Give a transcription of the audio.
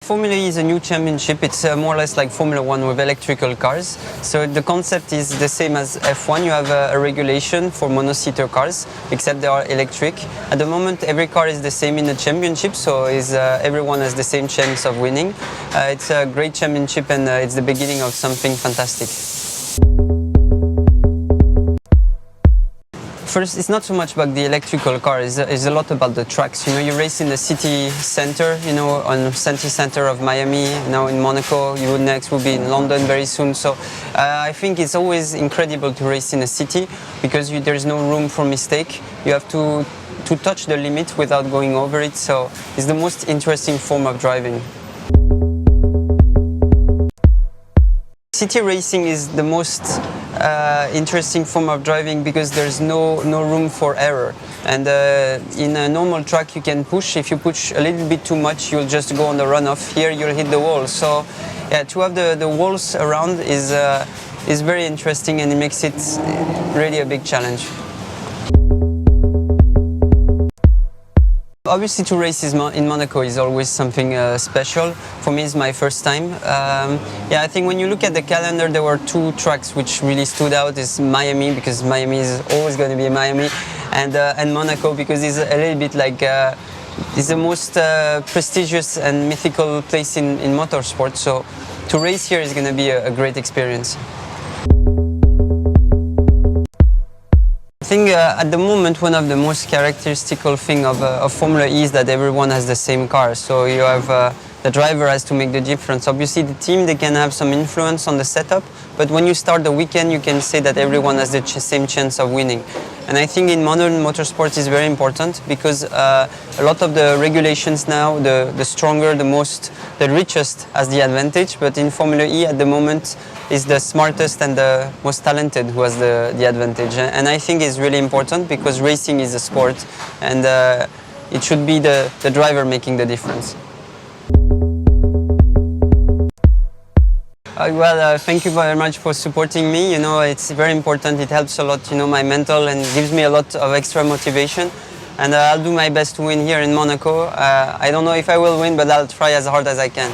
Formula E is a new championship. It's more or less like Formula 1 with electrical cars. So the concept is the same as F1. You have a regulation for monoseater cars, except they are electric. At the moment, every car is the same in the championship, so everyone has the same chance of winning. It's a great championship, and it's the beginning of something fantastic. First, it's not so much about the electrical car, it's a lot about the tracks. You know, you race in the city center, you know, on city center of Miami, now in Monaco, you would next will be in London very soon. So I think it's always incredible to race in a city because there's no room for mistake. You have to touch the limit without going over it, so it's the most interesting form of driving. City racing is the most interesting form of driving because there's no room for error. And in a normal track you can push. If you push a little bit too much, you'll just go on the runoff. Here you'll hit the wall. So yeah, to have the walls around is very interesting, and it makes it really a big challenge. Obviously, to race in Monaco is always something special. For me, it's my first time. Yeah, I think when you look at the calendar, there were two tracks which really stood out. Is Miami, because Miami is always going to be Miami, and Monaco, because it's a little bit like it's the most prestigious and mythical place in motorsport. So to race here is going to be a great experience. I think at the moment one of the most characteristical thing of Formula E is that everyone has the same car. So you have the driver has to make the difference. Obviously the team, they can have some influence on the setup, but when you start the weekend you can say that everyone has the same chance of winning. And I think in modern motorsport is very important because a lot of the regulations now, the stronger, the richest has the advantage, but in Formula E at the moment is the smartest and the most talented who has the advantage. And I think it's really important because racing is a sport, and it should be the driver making the difference. Thank you very much for supporting me. You know, it's very important. It helps a lot, you know, my mental, and gives me a lot of extra motivation. And I'll do my best to win here in Monaco. I don't know if I will win, but I'll try as hard as I can.